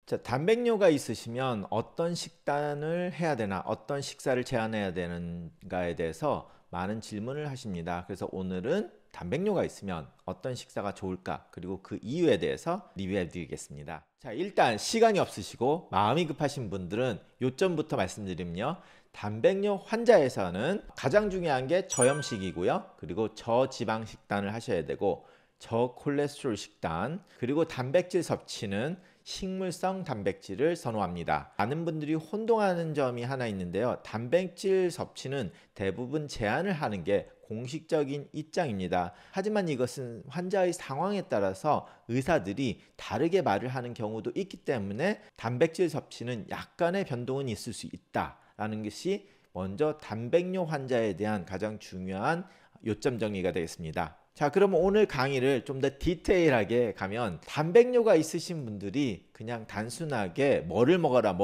자, 단백뇨가 있으시면 어떤 식단을 해야 되나, 어떤 식사를 제한해야 되는가에 대해서 많은 질문을 하십니다. 그래서 오늘은 단백뇨가 있으면 어떤 식사가 좋을까, 그리고 그 이유에 대해서 리뷰해 드리겠습니다. 자, 일단 시간이 없으시고 마음이 급하신 분들은 요점부터 말씀드리면요. 단백뇨 환자에서는 가장 중요한 게 저염식이고요. 그리고 저지방 식단을 하셔야 되고, 저콜레스테롤 식단, 그리고 단백질 섭취는 식물성 단백질을 선호합니다. 많은 분들이 혼동하는 점이 하나 있는데요. 단백질 섭취는 대부분 제한을 하는 게 공식적인 입장입니다. 하지만 이것은 환자의 상황에 따라서 의사들이 다르게 말을 하는 경우도 있기 때문에 단백질 섭취는 약간의 변동은 있을 수 있다라는 것이 먼저 단백뇨 환자에 대한 가장 중요한 요점 정리가 되겠습니다. 자, 그럼 오늘 강의를 좀 더 디테일하게 가면, 단백뇨가 있으신 분들이 그냥 단순하게 뭐를 먹어라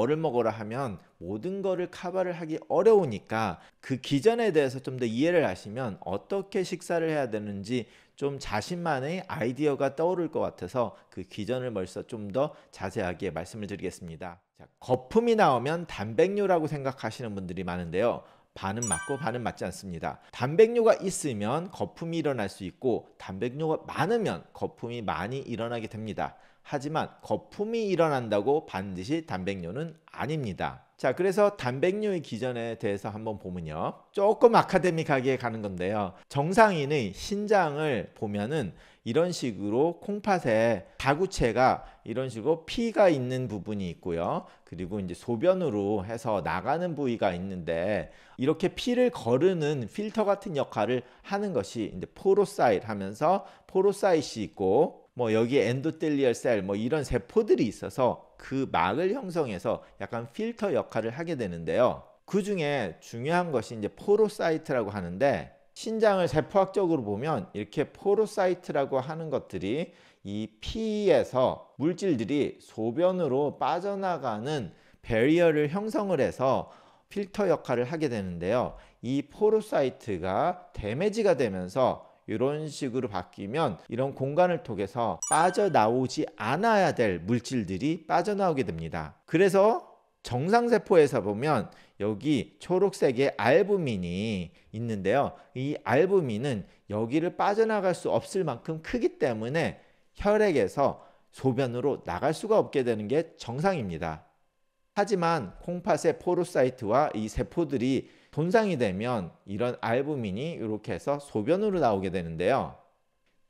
하면 모든 거를 커버를 하기 어려우니까 그 기전에 대해서 좀 더 이해를 하시면 어떻게 식사를 해야 되는지 좀 자신만의 아이디어가 떠오를 것 같아서 그 기전을 벌써 좀 더 자세하게 말씀을 드리겠습니다. 자, 거품이 나오면 단백뇨라고 생각하시는 분들이 많은데요. 반은 맞고 반은 맞지 않습니다. 단백뇨가 있으면 거품이 일어날 수 있고, 단백뇨가 많으면 거품이 많이 일어나게 됩니다. 하지만 거품이 일어난다고 반드시 단백뇨는 아닙니다. 자, 그래서 단백뇨의 기전에 대해서 한번 보면요, 조금 아카데믹하게 가는 건데요. 정상인의 신장을 보면은 이런 식으로 콩팥에 가구체가 이런 식으로 피가 있는 부분이 있고요. 그리고 이제 소변으로 해서 나가는 부위가 있는데, 이렇게 피를 거르는 필터 같은 역할을 하는 것이 이제 포로사이트 하면서 포로사이트이 있고, 뭐 여기 엔도텔리얼 셀 뭐 이런 세포들이 있어서 그 막을 형성해서 약간 필터 역할을 하게 되는데요. 그 중에 중요한 것이 이제 포로사이트라고 하는데, 신장을 세포학적으로 보면 이렇게 포로사이트라고 하는 것들이 이 피에서 물질들이 소변으로 빠져나가는 배리어를 형성을 해서 필터 역할을 하게 되는데요. 이 포로사이트가 데미지가 되면서 이런 식으로 바뀌면 이런 공간을 통해서 빠져나오지 않아야 될 물질들이 빠져나오게 됩니다. 그래서 정상세포에서 보면 여기 초록색의 알부민이 있는데요. 이 알부민은 여기를 빠져나갈 수 없을 만큼 크기 때문에 혈액에서 소변으로 나갈 수가 없게 되는 게 정상입니다. 하지만 콩팥의 포로사이트와 이 세포들이 손상이 되면 이런 알부민이 이렇게 해서 소변으로 나오게 되는데요.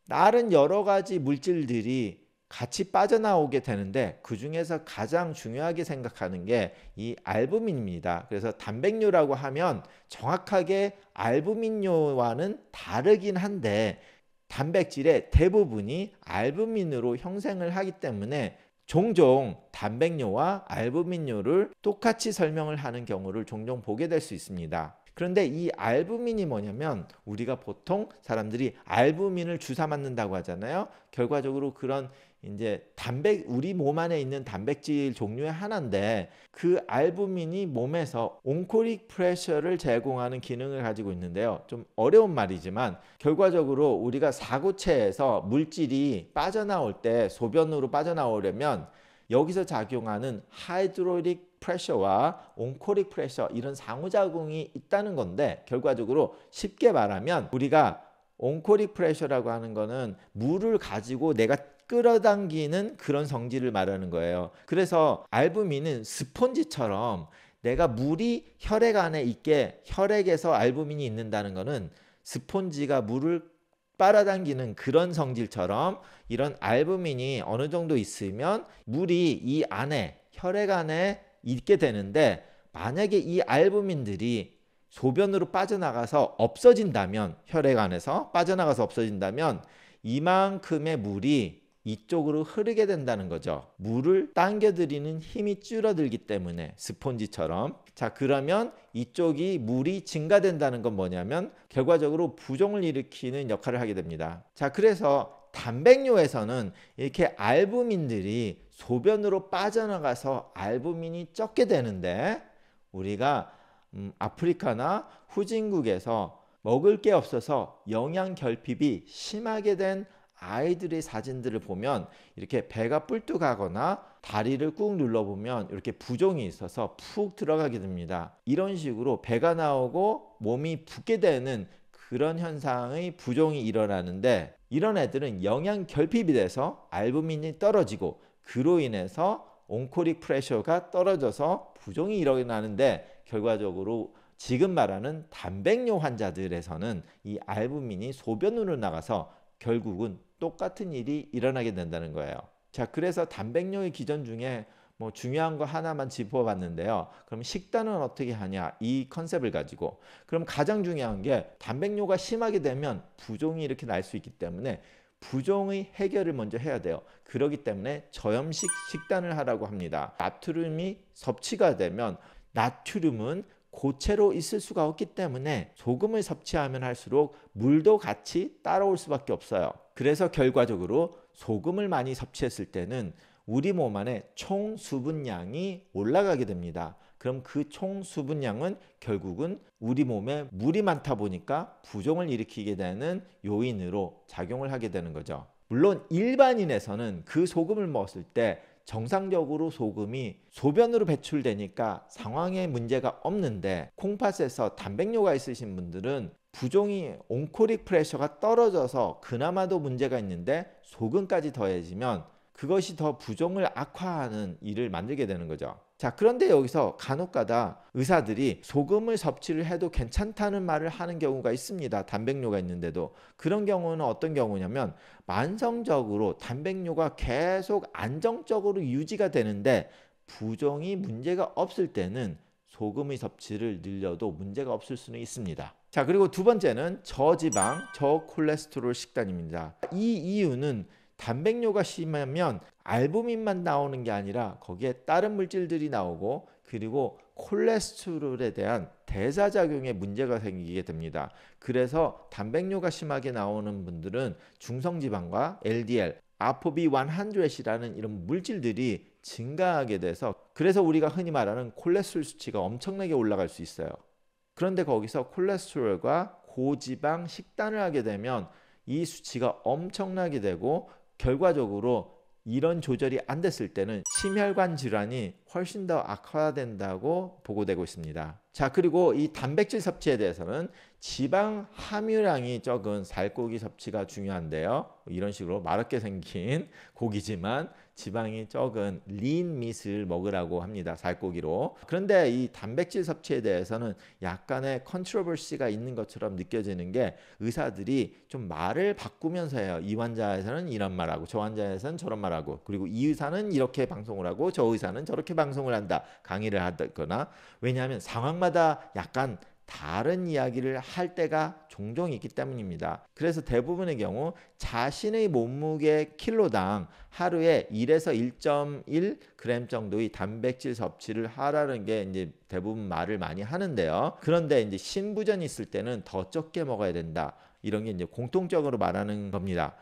다른 여러 가지 물질들이 같이 빠져나오게 되는데, 그 중에서 가장 중요하게 생각하는 게 이 알부민입니다. 그래서 단백뇨라고 하면 정확하게 알부민뇨와는 다르긴 한데, 단백질의 대부분이 알부민으로 형성을 하기 때문에 종종 단백뇨와 알부민뇨를 똑같이 설명을 하는 경우를 종종 보게 될 수 있습니다. 그런데 이 알부민이 뭐냐면, 우리가 보통 사람들이 알부민을 주사 맞는다고 하잖아요. 결과적으로 그런 이제 우리 몸 안에 있는 단백질 종류의 하나인데, 그 알부민이 몸에서 온코릭 프레셔를 제공하는 기능을 가지고 있는데요. 좀 어려운 말이지만 결과적으로 우리가 사구체에서 물질이 빠져나올 때, 소변으로 빠져나오려면 여기서 작용하는 하이드로릭 프레셔와 온코릭 프레셔, 이런 상호작용이 있다는 건데, 결과적으로 쉽게 말하면 우리가 온코릭 프레셔라고 하는 거는 물을 가지고 내가 끌어당기는 그런 성질을 말하는 거예요. 그래서 알부민은 스폰지처럼 내가 물이 혈액 안에 있게, 혈액에서 알부민이 있는다는 거는 스폰지가 물을 빨아당기는 그런 성질처럼, 이런 알부민이 어느 정도 있으면 물이 이 안에, 혈액 안에 있게 되는데, 만약에 이 알부민들이 소변으로 빠져나가서 없어진다면, 혈액 안에서 빠져나가서 없어진다면 이만큼의 물이 이쪽으로 흐르게 된다는 거죠. 물을 당겨들이는 힘이 줄어들기 때문에, 스폰지처럼. 자, 그러면 이쪽이 물이 증가된다는 건 뭐냐면 결과적으로 부종을 일으키는 역할을 하게 됩니다. 자, 그래서 단백뇨에서는 이렇게 알부민들이 소변으로 빠져나가서 알부민이 적게 되는데, 우리가 아프리카나 후진국에서 먹을 게 없어서 영양 결핍이 심하게 된 아이들의 사진들을 보면 이렇게 배가 뿔뚝하거나 다리를 꾹 눌러보면 이렇게 부종이 있어서 푹 들어가게 됩니다. 이런 식으로 배가 나오고 몸이 붓게 되는 그런 현상의 부종이 일어나는데, 이런 애들은 영양 결핍이 돼서 알부민이 떨어지고 그로 인해서 온코릭 프레셔가 떨어져서 부종이 일어나는데, 결과적으로 지금 말하는 단백뇨 환자들에서는 이 알부민이 소변으로 나가서 결국은 똑같은 일이 일어나게 된다는 거예요. 자, 그래서 단백뇨의 기전 중에 뭐 중요한 거 하나만 짚어봤는데요. 그럼 식단은 어떻게 하냐, 이 컨셉을 가지고, 그럼 가장 중요한 게 단백뇨가 심하게 되면 부종이 이렇게 날 수 있기 때문에 부종의 해결을 먼저 해야 돼요. 그렇기 때문에 저염식 식단을 하라고 합니다. 나트륨이 섭취가 되면, 나트륨은 고체로 있을 수가 없기 때문에 소금을 섭취하면 할수록 물도 같이 따라올 수밖에 없어요. 그래서 결과적으로 소금을 많이 섭취했을 때는 우리 몸 안에 총 수분량이 올라가게 됩니다. 그럼 그 총 수분량은 결국은 우리 몸에 물이 많다 보니까 부종을 일으키게 되는 요인으로 작용을 하게 되는 거죠. 물론 일반인에서는 그 소금을 먹었을 때 정상적으로 소금이 소변으로 배출되니까 상황에 문제가 없는데, 콩팥에서 단백뇨가 있으신 분들은 부종이 온코릭 프레셔가 떨어져서 그나마도 문제가 있는데 소금까지 더해지면 그것이 더 부종을 악화하는 일을 만들게 되는 거죠. 자, 그런데 여기서 간혹가다 의사들이 소금을 섭취를 해도 괜찮다는 말을 하는 경우가 있습니다. 단백뇨가 있는데도. 그런 경우는 어떤 경우냐면, 만성적으로 단백뇨가 계속 안정적으로 유지가 되는데 부종이 문제가 없을 때는 소금의 섭취를 늘려도 문제가 없을 수는 있습니다. 자, 그리고 두 번째는 저지방, 저콜레스테롤 식단입니다. 이 이유는 단백뇨가 심하면 알부민만 나오는 게 아니라 거기에 다른 물질들이 나오고, 그리고 콜레스테롤에 대한 대사작용에 문제가 생기게 됩니다. 그래서 단백뇨가 심하게 나오는 분들은 중성지방과 LDL, ApoB100이라는 이런 물질들이 증가하게 돼서, 그래서 우리가 흔히 말하는 콜레스테롤 수치가 엄청나게 올라갈 수 있어요. 그런데 거기서 콜레스테롤과 고지방 식단을 하게 되면 이 수치가 엄청나게 되고, 결과적으로 이런 조절이 안 됐을 때는 심혈관 질환이 훨씬 더 악화된다고 보고되고 있습니다. 자, 그리고 이 단백질 섭취에 대해서는 지방 함유량이 적은 살코기 섭취가 중요한데요. 이런 식으로 마르게 생긴 고기지만 지방이 적은 린 미트를 먹으라고 합니다. 살코기로. 그런데 이 단백질 섭취에 대해서는 약간의 컨트로버시가 있는 것처럼 느껴지는 게, 의사들이 좀 말을 바꾸면서 해요. 이 환자에서는 이런 말하고 저 환자에서는 저런 말하고, 그리고 이 의사는 이렇게 방송을 하고 저 의사는 저렇게 방송을 한다, 강의를 하거나. 왜냐하면 상황마다 약간 다른 이야기를 할 때가 종종 있기 때문입니다. 그래서 대부분의 경우 자신의 몸무게 킬로당 하루에 1에서 1.1g 정도의 단백질 섭취를 하라는 게 이제 대부분 말을 많이 하는데요. 그런데 이제 신부전이 있을 때는 더 적게 먹어야 된다, 이런 게 이제 공통적으로 말하는 겁니다.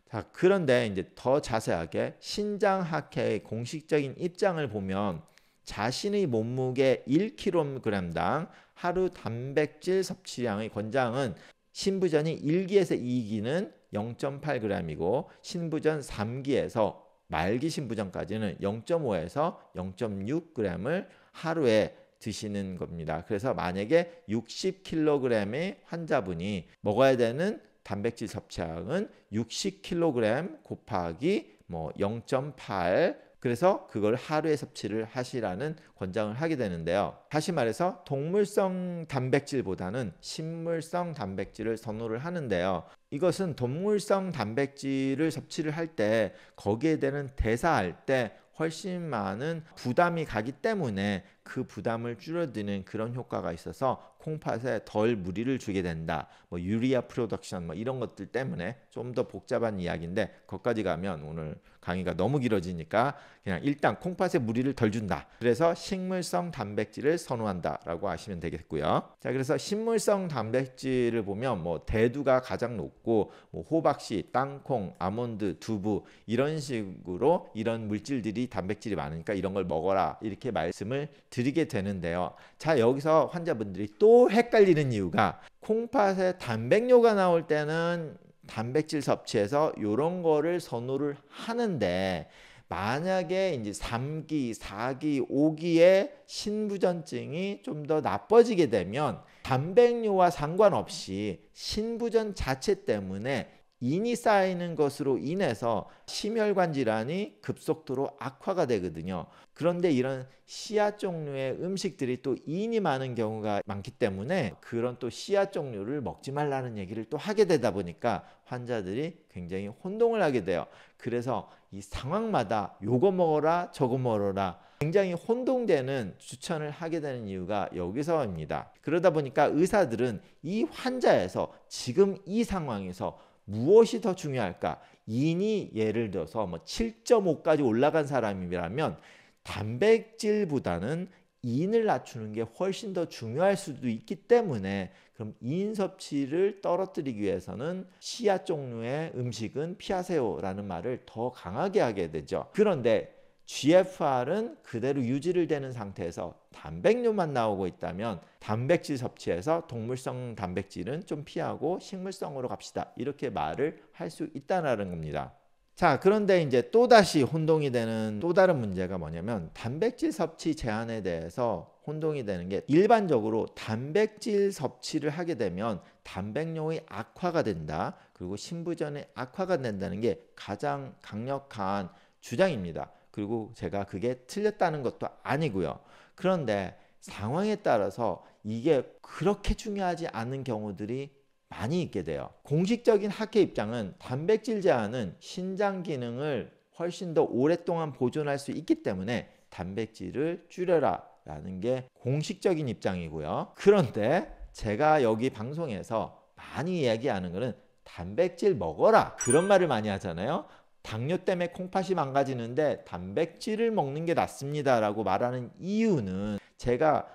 자, 그런데 이제 더 자세하게 신장학회의 공식적인 입장을 보면, 자신의 몸무게 1kg당 하루 단백질 섭취량의 권장은 신부전이 1기에서 2기는 0.8g이고 신부전 3기에서 말기 신부전까지는 0.5에서 0.6g을 하루에 드시는 겁니다. 그래서 만약에 60kg의 환자분이 먹어야 되는 단백질 섭취량은 60kg 곱하기 뭐 0.8, 그래서 그걸 하루에 섭취를 하시라는 권장을 하게 되는데요. 다시 말해서 동물성 단백질보다는 식물성 단백질을 선호를 하는데요. 이것은 동물성 단백질을 섭취를 할 때 거기에 대한 대사할 때 훨씬 많은 부담이 가기 때문에 그 부담을 줄여드는 그런 효과가 있어서 콩팥에 덜 무리를 주게 된다. 뭐 유리아 프로덕션 뭐 이런 것들 때문에 좀 더 복잡한 이야기인데, 거기까지 가면 오늘 강의가 너무 길어지니까 그냥 일단 콩팥에 무리를 덜 준다. 그래서 식물성 단백질을 선호한다라고 하시면 되겠고요. 자, 그래서 식물성 단백질을 보면 뭐 대두가 가장 높고, 뭐 호박씨, 땅콩, 아몬드, 두부 이런 식으로 이런 물질들이 단백질이 많으니까 이런 걸 먹어라, 이렇게 말씀을 드리게 되는데요. 자, 여기서 환자분들이 또 헷갈리는 이유가, 콩팥에 단백뇨가 나올 때는 단백질 섭취해서 이런 거를 선호를 하는데 만약에 이제 3기, 4기, 5기의 신부전증이 좀 더 나빠지게 되면 단백뇨와 상관없이 신부전 자체 때문에 인이 쌓이는 것으로 인해서 심혈관 질환이 급속도로 악화가 되거든요. 그런데 이런 씨앗 종류의 음식들이 또 인이 많은 경우가 많기 때문에 그런 또 씨앗 종류를 먹지 말라는 얘기를 또 하게 되다 보니까 환자들이 굉장히 혼동을 하게 돼요. 그래서 이 상황마다 요거 먹어라 저거 먹어라 굉장히 혼동되는 추천을 하게 되는 이유가 여기서입니다. 그러다 보니까 의사들은 이 환자에서 지금 이 상황에서 무엇이 더 중요할까? 인이 예를 들어서 뭐 7.5까지 올라간 사람이라면 단백질보다는 인을 낮추는 게 훨씬 더 중요할 수도 있기 때문에 그럼 인 섭취를 떨어뜨리기 위해서는 씨앗 종류의 음식은 피하세요라는 말을 더 강하게 하게 되죠. 그런데 GFR은 그대로 유지를 되는 상태에서 단백뇨만 나오고 있다면 단백질 섭취해서 동물성 단백질은 좀 피하고 식물성으로 갑시다. 이렇게 말을 할 수 있다는 겁니다. 자, 그런데 이제 또다시 혼동이 되는 또 다른 문제가 뭐냐면 단백질 섭취 제한에 대해서 혼동이 되는 게 일반적으로 단백질 섭취를 하게 되면 단백뇨의 악화가 된다. 그리고 신부전의 악화가 된다는 게 가장 강력한 주장입니다. 그리고 제가 그게 틀렸다는 것도 아니고요. 그런데 상황에 따라서 이게 그렇게 중요하지 않은 경우들이 많이 있게 돼요. 공식적인 학회 입장은 단백질 제한은 신장 기능을 훨씬 더 오랫동안 보존할 수 있기 때문에 단백질을 줄여라 라는 게 공식적인 입장이고요. 그런데 제가 여기 방송에서 많이 이야기하는 거는 단백질 먹어라 그런 말을 많이 하잖아요. 당뇨 때문에 콩팥이 망가지는데 단백질을 먹는 게 낫습니다 라고 말하는 이유는 제가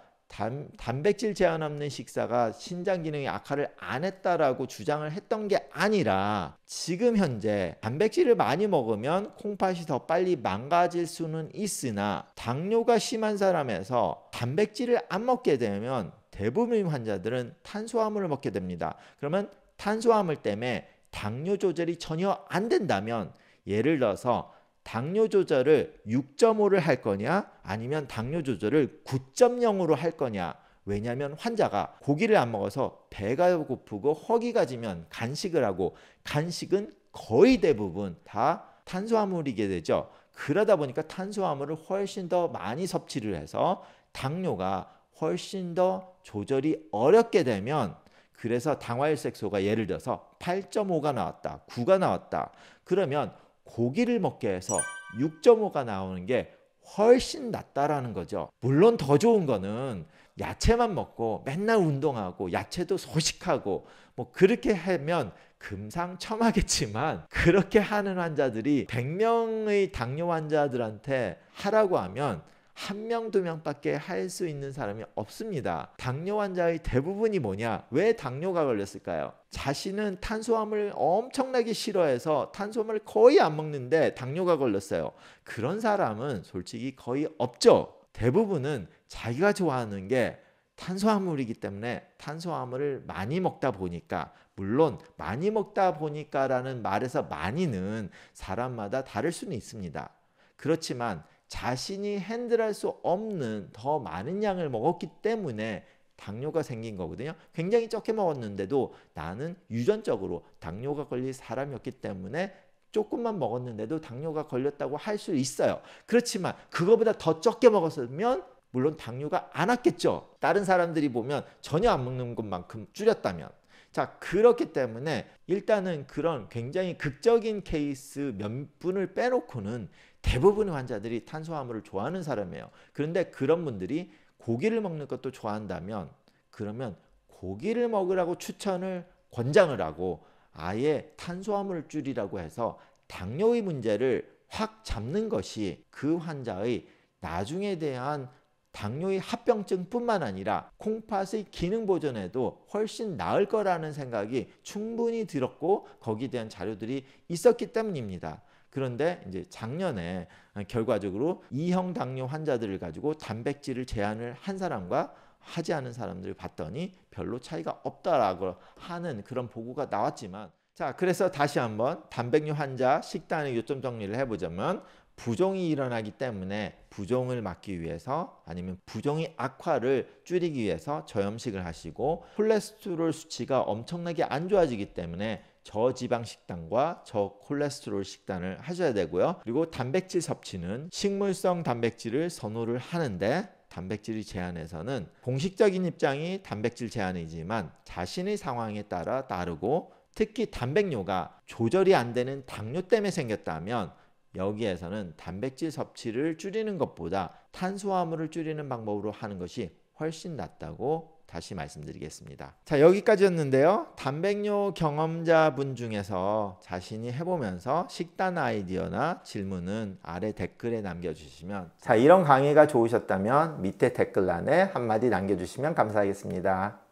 단백질 제한 없는 식사가 신장 기능이 악화를 안 했다라고 주장을 했던 게 아니라 지금 현재 단백질을 많이 먹으면 콩팥이 더 빨리 망가질 수는 있으나 당뇨가 심한 사람에서 단백질을 안 먹게 되면 대부분의 환자들은 탄수화물을 먹게 됩니다. 그러면 탄수화물 때문에 당뇨 조절이 전혀 안 된다면 예를 들어서 당뇨 조절을 6.5를 할 거냐 아니면 당뇨 조절을 9.0으로 할 거냐. 왜냐하면 환자가 고기를 안 먹어서 배가 고프고 허기가 지면 간식을 하고 간식은 거의 대부분 다 탄수화물이게 되죠. 그러다 보니까 탄수화물을 훨씬 더 많이 섭취를 해서 당뇨가 훨씬 더 조절이 어렵게 되면 그래서 당화혈색소가 예를 들어서 8.5가 나왔다 9가 나왔다 그러면 고기를 먹게 해서 6.5가 나오는 게 훨씬 낫다라는 거죠. 물론 더 좋은 거는 야채만 먹고 맨날 운동하고 야채도 소식하고 뭐 그렇게 하면 금상첨화겠지만 그렇게 하는 환자들이 100명의 당뇨 환자들한테 하라고 하면 1명, 2명밖에 할 수 있는 사람이 없습니다. 당뇨 환자의 대부분이 뭐냐? 왜 당뇨가 걸렸을까요? 자신은 탄수화물 엄청나게 싫어해서 탄수화물 거의 안 먹는데 당뇨가 걸렸어요. 그런 사람은 솔직히 거의 없죠. 대부분은 자기가 좋아하는 게 탄수화물이기 때문에 탄수화물을 많이 먹다 보니까 물론 많이 먹다 보니까라는 말에서 많이는 사람마다 다를 수는 있습니다. 그렇지만 자신이 핸들할 수 없는 더 많은 양을 먹었기 때문에 당뇨가 생긴 거거든요. 굉장히 적게 먹었는데도 나는 유전적으로 당뇨가 걸릴 사람이었기 때문에 조금만 먹었는데도 당뇨가 걸렸다고 할 수 있어요. 그렇지만 그거보다 더 적게 먹었으면 물론 당뇨가 안 왔겠죠. 다른 사람들이 보면 전혀 안 먹는 것만큼 줄였다면. 자, 그렇기 때문에 일단은 그런 굉장히 극적인 케이스 몇 분을 빼놓고는 대부분의 환자들이 탄수화물을 좋아하는 사람이에요. 그런데 그런 분들이 고기를 먹는 것도 좋아한다면 그러면 고기를 먹으라고 추천을 권장을 하고 아예 탄수화물을 줄이라고 해서 당뇨의 문제를 확 잡는 것이 그 환자의 나중에 대한 당뇨의 합병증뿐만 아니라 콩팥의 기능 보존에도 훨씬 나을 거라는 생각이 충분히 들었고 거기에 대한 자료들이 있었기 때문입니다. 그런데 이제 작년에 결과적으로 2형 당뇨 환자들을 가지고 단백질을 제한을 한 사람과 하지 않은 사람들을 봤더니 별로 차이가 없다라고 하는 그런 보고가 나왔지만 자, 그래서 다시 한번 단백뇨 환자 식단의 요점 정리를 해보자면 부종이 일어나기 때문에 부종을 막기 위해서 아니면 부종의 악화를 줄이기 위해서 저염식을 하시고 콜레스테롤 수치가 엄청나게 안 좋아지기 때문에 저지방 식단과 저콜레스테롤 식단을 하셔야 되고요. 그리고 단백질 섭취는 식물성 단백질을 선호를 하는데 단백질 제한에서는 공식적인 입장이 단백질 제한이지만 자신의 상황에 따라 다르고 특히 단백뇨가 조절이 안 되는 당뇨 때문에 생겼다면 여기에서는 단백질 섭취를 줄이는 것보다 탄수화물을 줄이는 방법으로 하는 것이 훨씬 낫다고 다시 말씀드리겠습니다. 자, 여기까지였는데요. 단백뇨 경험자분 중에서 자신이 해보면서 식단 아이디어나 질문은 아래 댓글에 남겨주시면, 자, 이런 강의가 좋으셨다면 밑에 댓글란에 한마디 남겨주시면 감사하겠습니다.